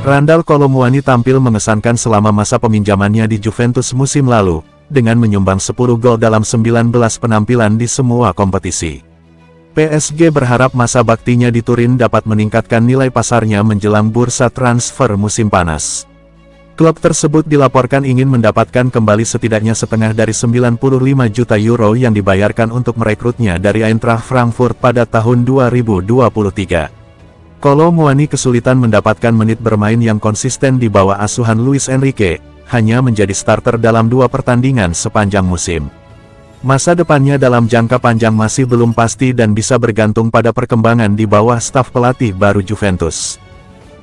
Randal Kolo Muani tampil mengesankan selama masa peminjamannya di Juventus musim lalu, dengan menyumbang 10 gol dalam 19 penampilan di semua kompetisi. PSG berharap masa baktinya di Turin dapat meningkatkan nilai pasarnya menjelang bursa transfer musim panas. Klub tersebut dilaporkan ingin mendapatkan kembali setidaknya setengah dari 95 juta euro yang dibayarkan untuk merekrutnya dari Eintracht Frankfurt pada tahun 2023. Kolo Muani kesulitan mendapatkan menit bermain yang konsisten di bawah asuhan Luis Enrique, hanya menjadi starter dalam 2 pertandingan sepanjang musim. Masa depannya dalam jangka panjang masih belum pasti dan bisa bergantung pada perkembangan di bawah staf pelatih baru Juventus.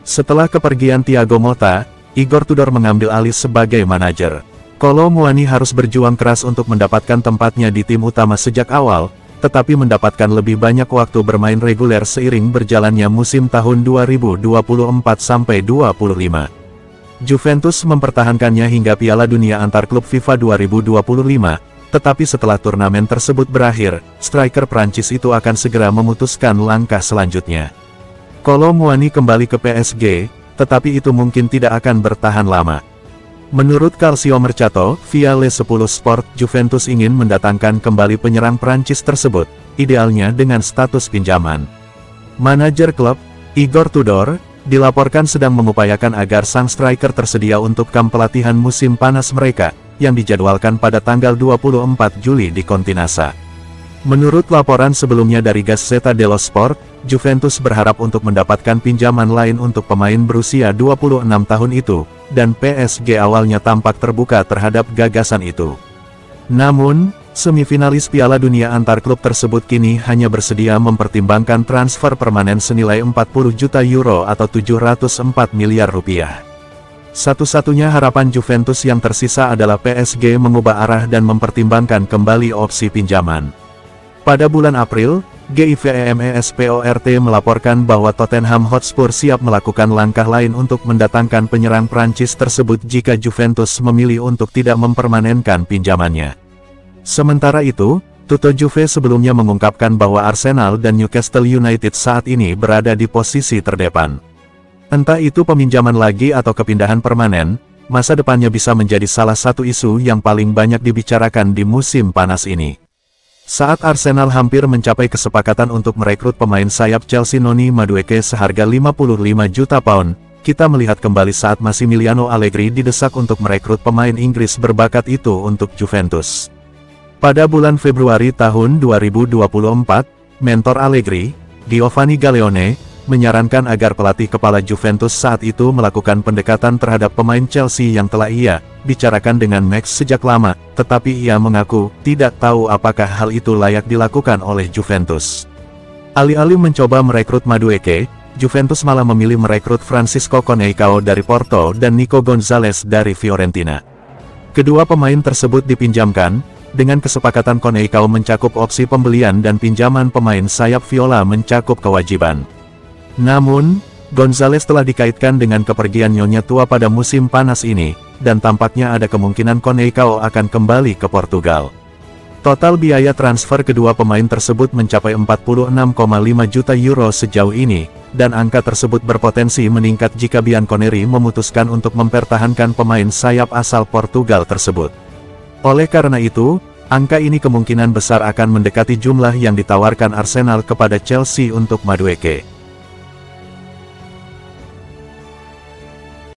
Setelah kepergian Thiago Motta, Igor Tudor mengambil alih sebagai manajer. Kolo Muani harus berjuang keras untuk mendapatkan tempatnya di tim utama sejak awal, tetapi mendapatkan lebih banyak waktu bermain reguler seiring berjalannya musim tahun 2024-25. Juventus mempertahankannya hingga Piala Dunia Antar Klub FIFA 2025, tetapi setelah turnamen tersebut berakhir, striker Prancis itu akan segera memutuskan langkah selanjutnya. Kolo Muani kembali ke PSG, tetapi itu mungkin tidak akan bertahan lama. Menurut Calcio Mercato, via Le 10 Sport, Juventus ingin mendatangkan kembali penyerang Prancis tersebut, idealnya dengan status pinjaman. Manajer klub, Igor Tudor, dilaporkan sedang mengupayakan agar sang striker tersedia untuk kamp pelatihan musim panas mereka, yang dijadwalkan pada tanggal 24 Juli di Continassa. Menurut laporan sebelumnya dari Gazzetta dello Sport, Juventus berharap untuk mendapatkan pinjaman lain untuk pemain berusia 26 tahun itu, dan PSG awalnya tampak terbuka terhadap gagasan itu. Namun, semifinalis Piala Dunia antar klub tersebut kini hanya bersedia mempertimbangkan transfer permanen senilai 40 juta euro atau 704 miliar rupiah. Satu-satunya harapan Juventus yang tersisa adalah PSG mengubah arah dan mempertimbangkan kembali opsi pinjaman. Pada bulan April, GIVEMESPORT melaporkan bahwa Tottenham Hotspur siap melakukan langkah lain untuk mendatangkan penyerang Prancis tersebut jika Juventus memilih untuk tidak mempermanenkan pinjamannya. Sementara itu, Tutto Juve sebelumnya mengungkapkan bahwa Arsenal dan Newcastle United saat ini berada di posisi terdepan. Entah itu peminjaman lagi atau kepindahan permanen, masa depannya bisa menjadi salah satu isu yang paling banyak dibicarakan di musim panas ini. Saat Arsenal hampir mencapai kesepakatan untuk merekrut pemain sayap Chelsea Noni Madueke seharga 55 juta pound, kita melihat kembali saat Massimiliano Allegri didesak untuk merekrut pemain Inggris berbakat itu untuk Juventus. Pada bulan Februari tahun 2024, mentor Allegri, Giovanni Galleone, menyarankan agar pelatih kepala Juventus saat itu melakukan pendekatan terhadap pemain Chelsea yang telah ia bicarakan dengan Max sejak lama, tetapi ia mengaku tidak tahu apakah hal itu layak dilakukan oleh Juventus. Alih-alih mencoba merekrut Madueke, Juventus malah memilih merekrut Francisco Conceicao dari Porto dan Nico Gonzalez dari Fiorentina. Kedua pemain tersebut dipinjamkan, dengan kesepakatan Conceicao mencakup opsi pembelian dan pinjaman pemain sayap Viola mencakup kewajiban. Namun, Gonzalez telah dikaitkan dengan kepergian Nyonya Tua pada musim panas ini, dan tampaknya ada kemungkinan Conceicao akan kembali ke Portugal. Total biaya transfer kedua pemain tersebut mencapai 46,5 juta euro sejauh ini, dan angka tersebut berpotensi meningkat jika Bianconeri memutuskan untuk mempertahankan pemain sayap asal Portugal tersebut. Oleh karena itu, angka ini kemungkinan besar akan mendekati jumlah yang ditawarkan Arsenal kepada Chelsea untuk Madueke.